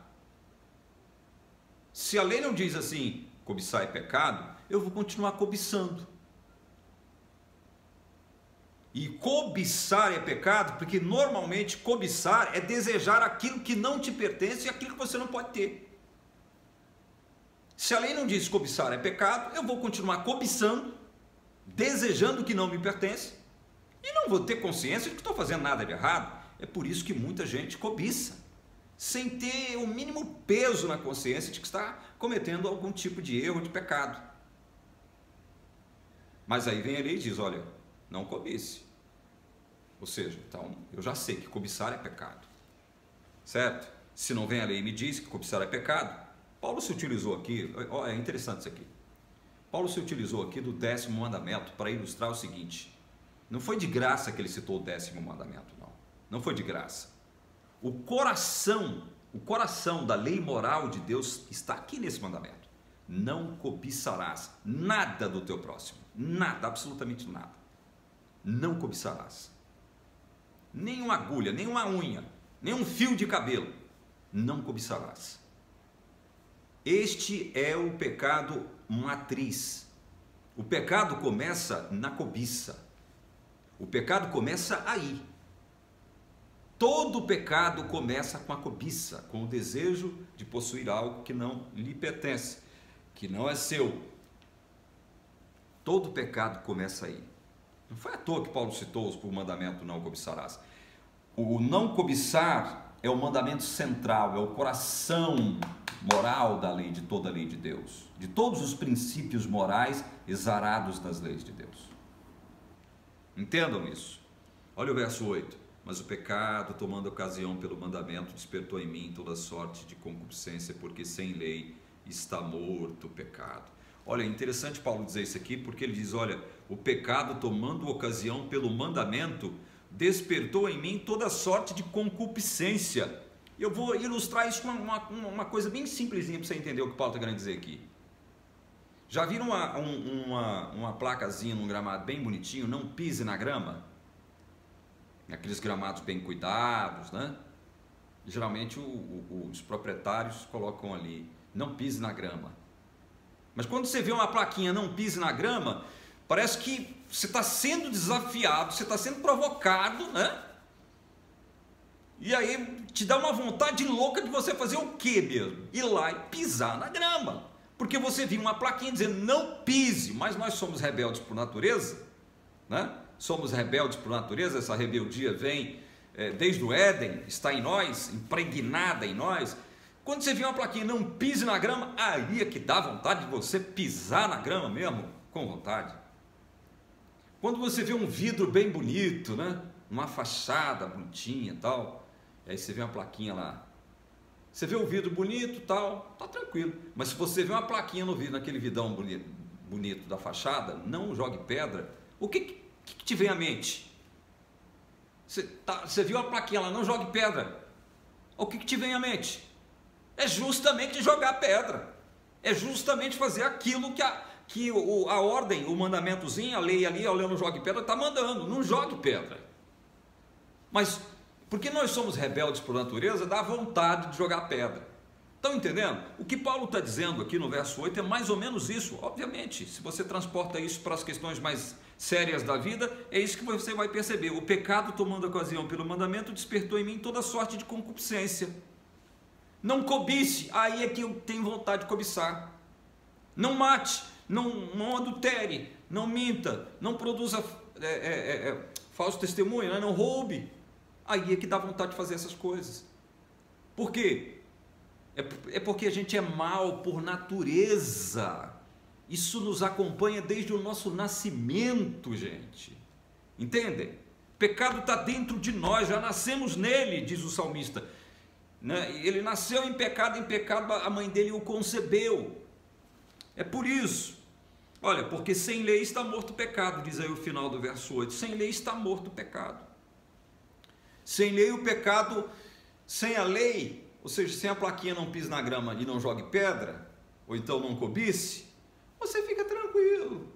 Se a lei não diz assim, cobiçar é pecado, eu vou continuar cobiçando. E cobiçar é pecado, porque normalmente cobiçar é desejar aquilo que não te pertence e aquilo que você não pode ter. Se a lei não diz cobiçar é pecado, eu vou continuar cobiçando, desejando o que não me pertence, e não vou ter consciência de que estou fazendo nada de errado. É por isso que muita gente cobiça, sem ter o mínimo peso na consciência de que está cometendo algum tipo de erro, de pecado. Mas aí vem a lei e diz, olha, não cobice. Ou seja, então eu já sei que cobiçar é pecado. Certo? Se não vem a lei e me diz que cobiçar é pecado, Paulo se utilizou aqui, é interessante isso aqui. Paulo se utilizou aqui do 10º mandamento para ilustrar o seguinte. Não foi de graça que ele citou o 10º mandamento, não. Não foi de graça. O coração da lei moral de Deus está aqui nesse mandamento. Não cobiçarás nada do teu próximo. Nada, absolutamente nada. Não cobiçarás. Nem uma agulha, nem uma unha, nem um fio de cabelo. Não cobiçarás. Este é o pecado matriz. O pecado começa na cobiça. O pecado começa aí. Todo pecado começa com a cobiça, com o desejo de possuir algo que não lhe pertence, que não é seu. Todo pecado começa aí. Não foi à toa que Paulo citou o mandamento não cobiçarás. O não cobiçar é o mandamento central, é o coração moral da lei, de toda a lei de Deus, de todos os princípios morais exarados das leis de Deus. Entendam isso. Olha o verso 8. Mas o pecado, tomando ocasião pelo mandamento, despertou em mim toda sorte de concupiscência, porque sem lei está morto o pecado. Olha, é interessante Paulo dizer isso aqui, porque ele diz, olha, o pecado, tomando ocasião pelo mandamento, despertou em mim toda sorte de concupiscência. Eu vou ilustrar isso com uma coisa bem simplesinha para você entender o que Paulo está querendo dizer aqui. Já viram uma placazinha num gramado bem bonitinho, não pise na grama? Aqueles gramados bem cuidados, né? Geralmente os proprietários colocam ali, não pise na grama. Mas quando você vê uma plaquinha, não pise na grama, parece que você está sendo desafiado, você está sendo provocado, né? E aí te dá uma vontade louca de você fazer o quê mesmo? Ir lá e pisar na grama. Porque você viu uma plaquinha dizendo não pise, mas nós somos rebeldes por natureza, né? Somos rebeldes por natureza, essa rebeldia vem desde o Éden, está em nós, impregnada em nós. Quando você vê uma plaquinha não pise na grama, aí é que dá vontade de você pisar na grama mesmo, com vontade. Quando você vê um vidro bem bonito, né? Uma fachada bonitinha e tal, aí você vê uma plaquinha lá. Você vê o vidro bonito, tal, tá tranquilo. Mas se você vê uma plaquinha no vidro, naquele vidrão bonito da fachada, não jogue pedra. O que te vem à mente? Você viu a plaquinha lá, não jogue pedra. O que te vem à mente? É justamente jogar pedra. É justamente fazer aquilo que a ordem, o mandamentozinho, a lei ali, olhando, não jogue pedra, está mandando, não jogue pedra. Mas porque nós somos rebeldes por natureza, dá vontade de jogar pedra. Estão entendendo? O que Paulo está dizendo aqui no verso 8 é mais ou menos isso. Obviamente, se você transporta isso para as questões mais sérias da vida, é isso que você vai perceber. O pecado, tomando ocasião pelo mandamento, despertou em mim toda sorte de concupiscência. Não cobice, aí é que eu tenho vontade de cobiçar. Não mate, não adultere, não minta, não produza falso testemunho, né? Não roube. Aí é que dá vontade de fazer essas coisas. Por quê? É porque a gente é mau por natureza. Isso nos acompanha desde o nosso nascimento, gente. Entendem? O pecado está dentro de nós, já nascemos nele, diz o salmista. Ele nasceu em pecado, a mãe dele o concebeu. É por isso. Olha, porque sem lei está morto o pecado, diz aí o final do verso 8. Sem lei está morto o pecado. Sem lei o pecado, sem a lei, ou seja, sem a plaquinha não pise na grama e não jogue pedra, ou então não cobice, você fica tranquilo.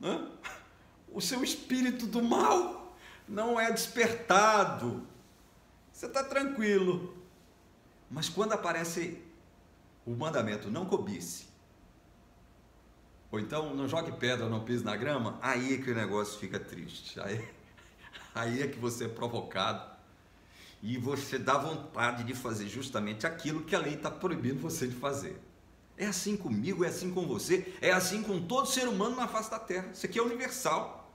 Né? O seu espírito do mal não é despertado. Você está tranquilo. Mas quando aparece o mandamento, não cobice, ou então não jogue pedra, não pise na grama, aí é que o negócio fica triste. Aí é que você é provocado e você dá vontade de fazer justamente aquilo que a lei está proibindo você de fazer. É assim comigo, é assim com você, é assim com todo ser humano na face da terra. Isso aqui é universal.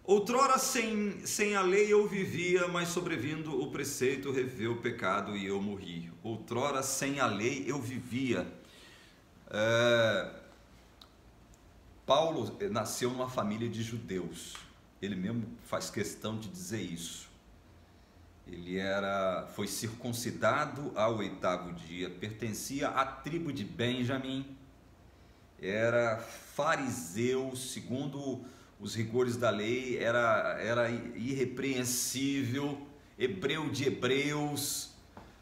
Outrora sem a lei eu vivia, mas sobrevindo o preceito reviveu o pecado e eu morri. Outrora sem a lei eu vivia. Paulo nasceu numa família de judeus. Ele mesmo faz questão de dizer isso. Ele foi circuncidado ao 8º dia, pertencia à tribo de Benjamim, era fariseu, segundo os rigores da lei, era irrepreensível, hebreu de hebreus.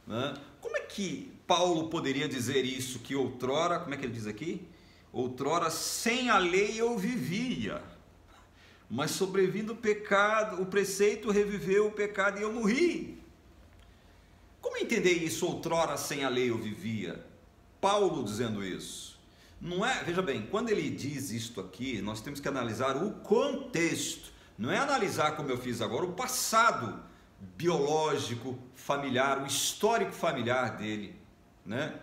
Né? Como é que Paulo poderia dizer isso? Que outrora, como é que ele diz aqui? Outrora sem a lei eu vivia, mas sobrevindo o pecado, o preceito reviveu o pecado e eu morri. Como entender isso? Outrora sem a lei eu vivia. Paulo dizendo isso. Não é, veja bem, quando ele diz isto aqui, nós temos que analisar o contexto. Não é analisar, como eu fiz agora, o passado biológico, familiar, o histórico familiar dele, né?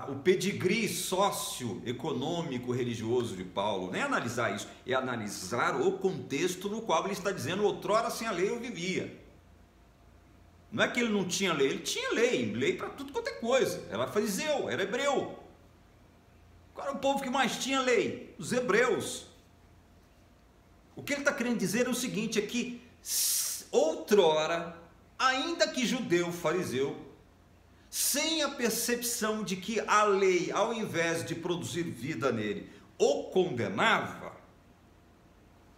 O pedigree socioeconômico religioso de Paulo. Não é analisar isso, é analisar o contexto no qual ele está dizendo: outrora sem a lei eu vivia. Não é que ele não tinha lei, ele tinha lei para tudo quanto é coisa. Era fariseu, era hebreu. Qual era o povo que mais tinha lei? Os hebreus. O que ele está querendo dizer é o seguinte: é que outrora, ainda que judeu, fariseu, sem a percepção de que a lei, ao invés de produzir vida nele, o condenava,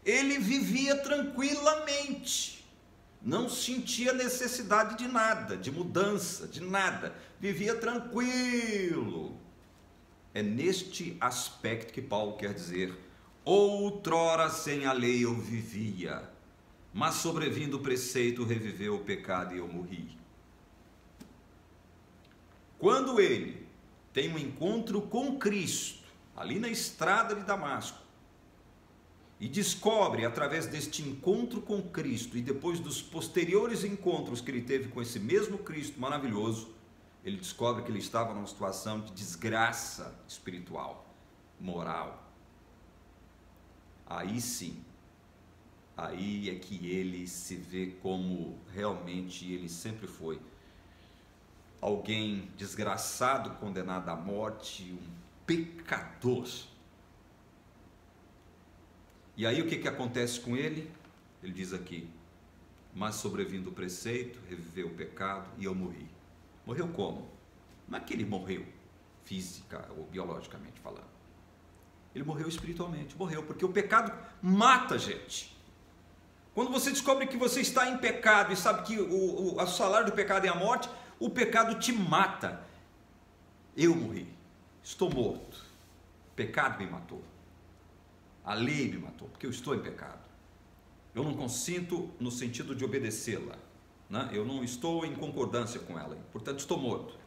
ele vivia tranquilamente, não sentia necessidade de nada, de mudança, de nada, vivia tranquilo. É neste aspecto que Paulo quer dizer: outrora sem a lei eu vivia, mas sobrevindo o preceito reviveu o pecado e eu morri. Quando ele tem um encontro com Cristo, ali na estrada de Damasco, e descobre através deste encontro com Cristo, e depois dos posteriores encontros que ele teve com esse mesmo Cristo maravilhoso, ele descobre que ele estava numa situação de desgraça espiritual, moral. Aí sim, aí é que ele se vê como realmente ele sempre foi. Alguém desgraçado, condenado à morte, um pecador. E aí o que acontece com ele? Ele diz aqui: mas sobrevindo o preceito, reviveu o pecado e eu morri. Morreu como? Não é que ele morreu física ou biologicamente falando. Ele morreu espiritualmente, morreu, porque o pecado mata a gente. Quando você descobre que você está em pecado e sabe que o salário do pecado é a morte, o pecado te mata. Eu morri, estou morto, o pecado me matou, a lei me matou, porque eu estou em pecado. Eu não consinto no sentido de obedecê-la, né? Eu não estou em concordância com ela, portanto estou morto.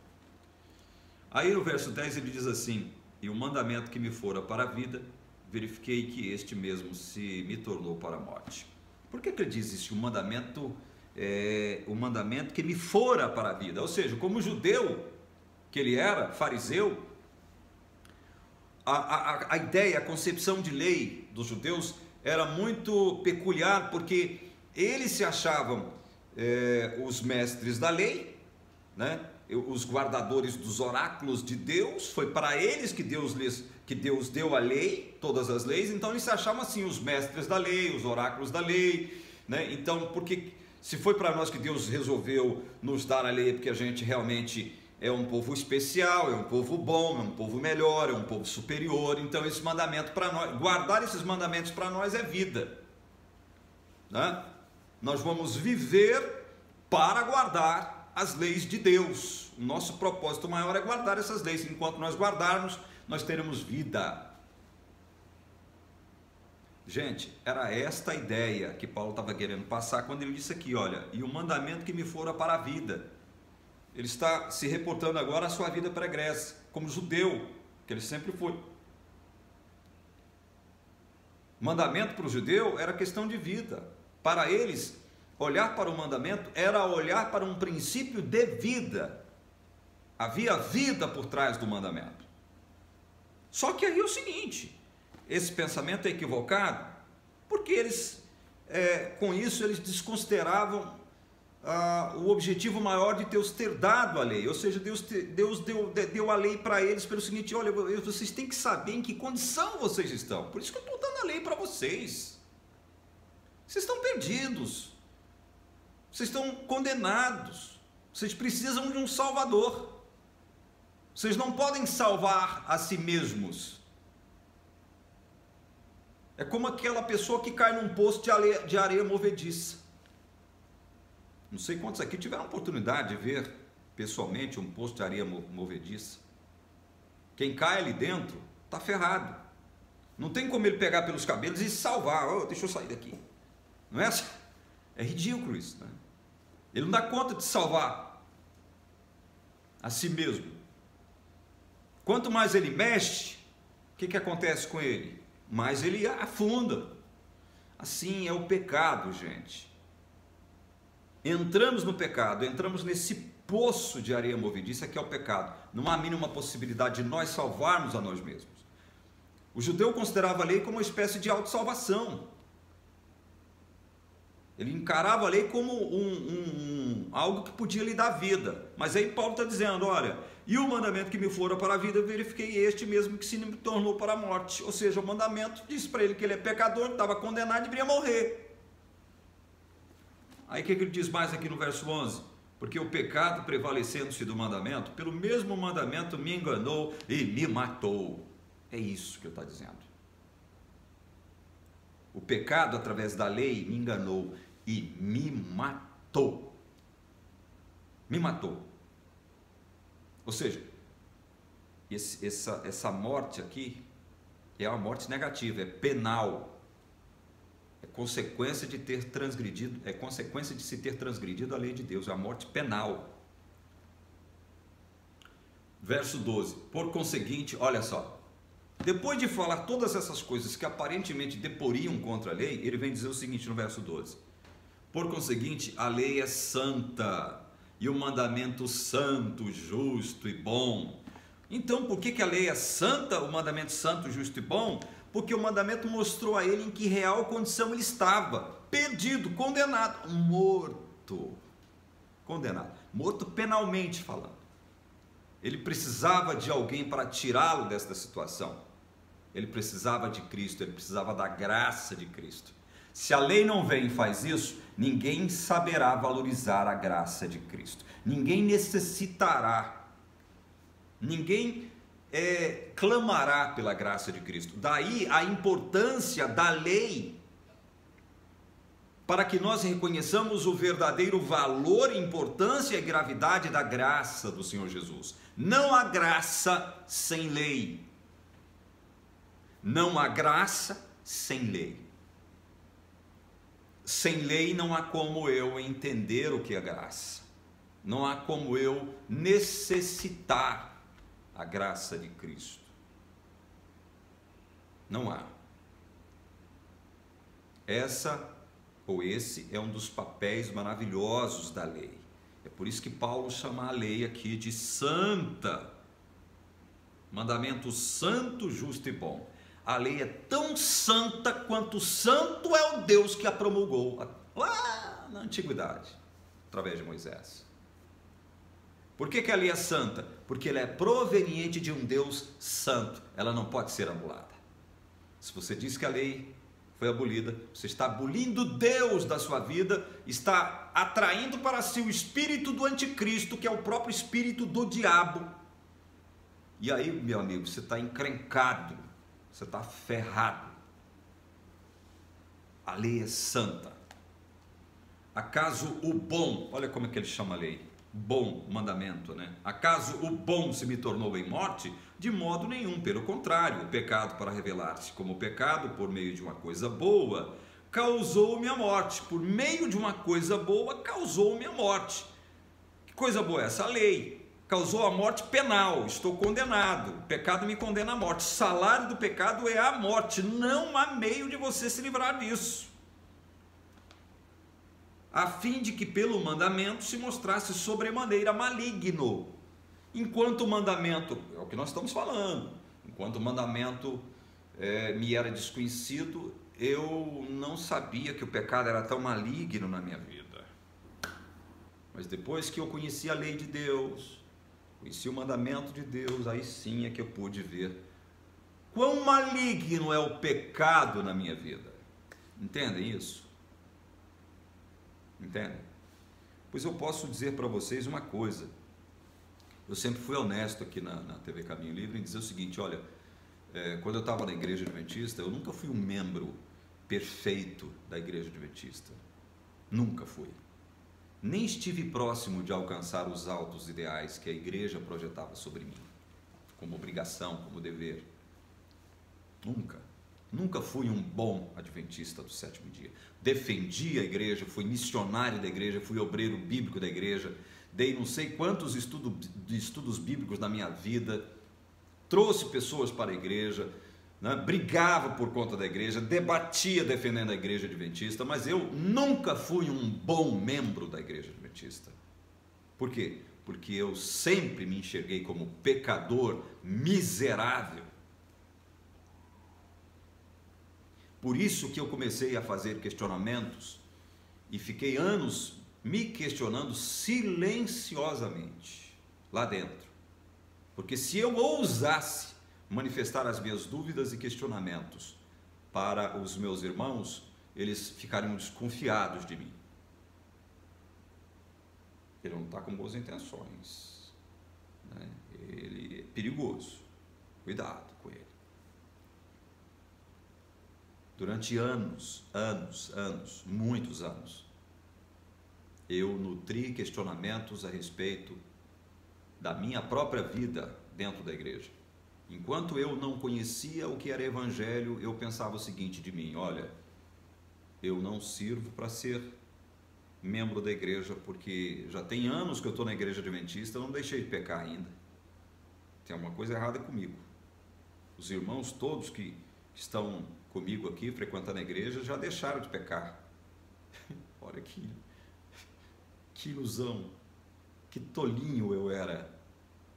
Aí no verso 10 ele diz assim: e o mandamento que me fora para a vida, verifiquei que este mesmo se me tornou para a morte. Por que ele diz isso? O mandamento que me fora para a vida, ou seja, como judeu que ele era, fariseu, a ideia, a concepção de lei dos judeus era muito peculiar, porque eles se achavam os mestres da lei, né? Os guardadores dos oráculos de Deus. Foi para eles que Deus deu a lei, todas as leis. Então eles se achavam assim, os mestres da lei, os oráculos da lei, né? Então, porque se foi para nós que Deus resolveu nos dar a lei, porque a gente realmente é um povo especial, é um povo bom, é um povo melhor, é um povo superior. Então esse mandamento para nós, guardar esses mandamentos para nós é vida, né? Nós vamos viver para guardar as leis de Deus. O nosso propósito maior é guardar essas leis. Enquanto nós guardarmos, nós teremos vida. Gente, era esta a ideia que Paulo estava querendo passar quando ele disse aqui, olha, e o mandamento que me fora para a vida. Ele está se reportando agora à sua vida pregressa, como judeu, que ele sempre foi. Mandamento para o judeu era questão de vida. Para eles, olhar para o mandamento era olhar para um princípio de vida. Havia vida por trás do mandamento. Só que aí é o seguinte, esse pensamento é equivocado, porque eles, com isso, eles desconsideravam o objetivo maior de Deus ter dado a lei. Ou seja, Deus deu a lei para eles pelo seguinte: olha, vocês têm que saber em que condição vocês estão. Por isso que eu estou dando a lei para vocês. Vocês estão perdidos. Vocês estão condenados. Vocês precisam de um Salvador. Vocês não podem salvar a si mesmos. É como aquela pessoa que cai num poço de areia movediça. Não sei quantos aqui tiveram a oportunidade de ver pessoalmente um poço de areia movediça. Quem cai ali dentro está ferrado. Não tem como ele pegar pelos cabelos e salvar. Oh, deixa eu sair daqui. Não é? É ridículo isso, né? Ele não dá conta de salvar a si mesmo. Quanto mais ele mexe, o que acontece com ele? Mais ele afunda. Assim é o pecado, gente. Entramos no pecado, entramos nesse poço de areia movediça que é o pecado. Não há mínima possibilidade de nós salvarmos a nós mesmos. O judeu considerava a lei como uma espécie de autossalvação. Ele encarava a lei como algo que podia lhe dar vida. Mas aí Paulo está dizendo, olha, e o mandamento que me fora para a vida, eu verifiquei este mesmo que se me tornou para a morte. Ou seja, o mandamento disse para ele que ele é pecador, estava condenado e deveria morrer. Aí o que ele diz mais aqui no verso 11? Porque o pecado, prevalecendo-se do mandamento, pelo mesmo mandamento me enganou e me matou. É isso que ele está dizendo. O pecado, através da lei, me enganou e me matou. Me matou. Ou seja, essa morte aqui é uma morte negativa, é penal. É consequência de ter transgredido, é consequência de se ter transgredido a lei de Deus, é a morte penal. Verso 12. Por conseguinte, olha só, depois de falar todas essas coisas que aparentemente deporiam contra a lei, ele vem dizer o seguinte no verso 12: por conseguinte, a lei é santa, e o mandamento santo, justo e bom. Então, por que a lei é santa, o mandamento santo, justo e bom? Porque o mandamento mostrou a ele em que real condição ele estava: perdido, condenado, morto. Condenado, morto penalmente falando. Ele precisava de alguém para tirá-lo desta situação. Ele precisava de Cristo, ele precisava da graça de Cristo. Se a lei não vem e faz isso, ninguém saberá valorizar a graça de Cristo. Ninguém necessitará, ninguém clamará pela graça de Cristo. Daí a importância da lei, para que nós reconheçamos o verdadeiro valor, importância e gravidade da graça do Senhor Jesus. Não há graça sem lei. Não há graça sem lei. sem lei não há como eu entender o que é graça. Não há como eu necessitar a graça de Cristo. Não há. Essa ou esse é um dos papéis maravilhosos da lei. É por isso que Paulo chama a lei aqui de santa. Mandamento santo, justo e bom. A lei é tão santa quanto santo é o Deus que a promulgou lá na antiguidade, através de Moisés. Por que a lei é santa? Porque ela é proveniente de um Deus santo. Ela não pode ser anulada. Se você diz que a lei foi abolida, você está abolindo Deus da sua vida, está atraindo para si o espírito do anticristo, que é o próprio espírito do diabo. E aí, meu amigo, você está encrencado, você está ferrado. A lei é santa. Acaso o bom, olha como é que ele chama a lei, bom, mandamento, né? Acaso o bom se me tornou em morte? De modo nenhum, pelo contrário, o pecado, para revelar-se como pecado por meio de uma coisa boa, causou-me a morte. Por meio de uma coisa boa, causou-me a morte. Que coisa boa é essa? A lei causou a morte penal, estou condenado, o pecado me condena à morte. O salário do pecado é a morte, não há meio de você se livrar disso. A fim de que pelo mandamento se mostrasse sobremaneira maligno. Enquanto o mandamento, é o que nós estamos falando, enquanto o mandamento me era desconhecido, eu não sabia que o pecado era tão maligno na minha vida. Mas depois que eu conheci a lei de Deus, conheci o mandamento de Deus, aí sim é que eu pude ver quão maligno é o pecado na minha vida. Entendem isso? Entendem? Pois eu posso dizer para vocês uma coisa. Eu sempre fui honesto aqui na TV Caminho Livre em dizer o seguinte, olha, quando eu estava na Igreja Adventista, eu nunca fui um membro perfeito da Igreja Adventista. Nunca fui. Nem estive próximo de alcançar os altos ideais que a igreja projetava sobre mim, como obrigação, como dever. Nunca fui um bom adventista do sétimo dia. Defendi a igreja, fui missionário da igreja, fui obreiro bíblico da igreja, dei não sei quantos estudos bíblicos na minha vida, trouxe pessoas para a igreja, né? Brigava por conta da igreja, debatia defendendo a igreja adventista, mas eu nunca fui um bom membro da igreja adventista. Por quê? Porque eu sempre me enxerguei como pecador miserável. Por isso que eu comecei a fazer questionamentos e fiquei anos me questionando silenciosamente lá dentro. Porque se eu ousasse manifestar as minhas dúvidas e questionamentos para os meus irmãos, eles ficariam desconfiados de mim. Ele não está com boas intenções, né? Ele é perigoso, cuidado com ele. Durante anos, muitos anos, eu nutri questionamentos a respeito da minha própria vida dentro da igreja. Enquanto eu não conhecia o que era evangelho, eu pensava o seguinte de mim, olha, eu não sirvo para ser membro da igreja, porque já tem anos que eu estou na igreja adventista, eu não deixei de pecar ainda. Tem alguma coisa errada comigo. Os irmãos todos que estão comigo aqui, frequentando a igreja, já deixaram de pecar. Olha que ilusão, que tolinho eu era,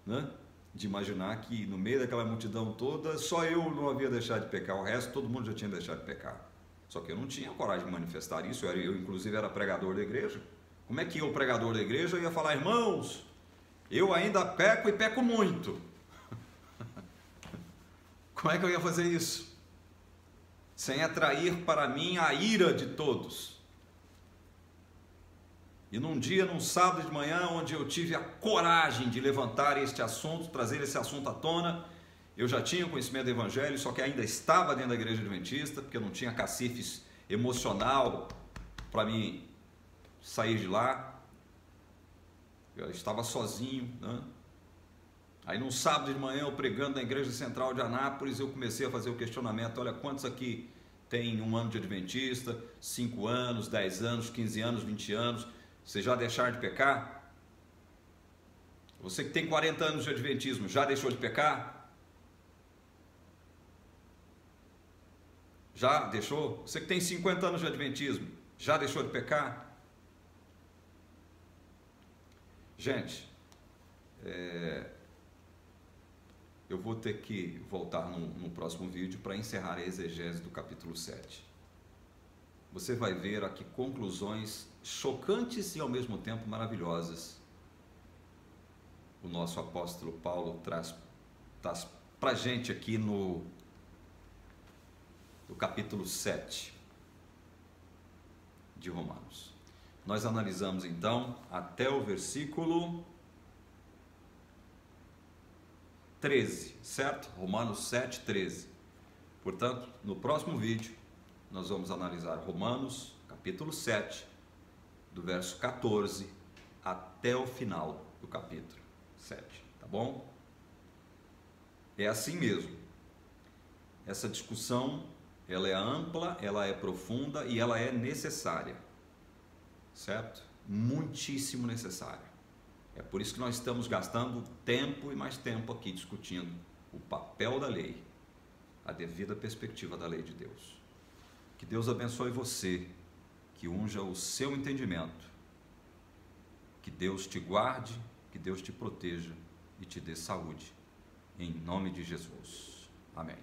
né? De imaginar que no meio daquela multidão toda, só eu não havia deixado de pecar, o resto todo mundo já tinha deixado de pecar. Só que eu não tinha coragem de manifestar isso, eu inclusive era pregador da igreja. Como é que eu, pregador da igreja, ia falar, irmãos, eu ainda peco e peco muito? Como é que eu ia fazer isso? Sem atrair para mim a ira de todos. E num sábado de manhã, onde eu tive a coragem de levantar este assunto, trazer esse assunto à tona, eu já tinha conhecimento do evangelho, só que ainda estava dentro da igreja adventista, porque eu não tinha cacifes emocional para mim sair de lá. Eu estava sozinho, né? Aí num sábado de manhã, eu pregando na igreja central de Anápolis, eu comecei a fazer o questionamento, olha, quantos aqui tem 1 ano de adventista, 5 anos, 10 anos, 15 anos, 20 anos, você já deixar de pecar? Você que tem 40 anos de adventismo, já deixou de pecar? Já deixou? Você que tem 50 anos de adventismo, já deixou de pecar? Gente, eu vou ter que voltar no próximo vídeo para encerrar a exegese do capítulo 7. Você vai ver aqui conclusões chocantes e ao mesmo tempo maravilhosas. O nosso apóstolo Paulo traz para a gente aqui no capítulo 7 de Romanos. Nós analisamos então até o versículo 13, certo? Romanos 7, 13. Portanto, no próximo vídeo, nós vamos analisar Romanos, capítulo 7, do verso 14 até o final do capítulo 7, tá bom? É assim mesmo. Essa discussão, ela é ampla, ela é profunda e ela é necessária, certo? Muitíssimo necessária. É por isso que nós estamos gastando tempo e mais tempo aqui discutindo o papel da lei, a devida perspectiva da lei de Deus. Que Deus abençoe você, que unja o seu entendimento, que Deus te guarde, que Deus te proteja e te dê saúde, em nome de Jesus. Amém.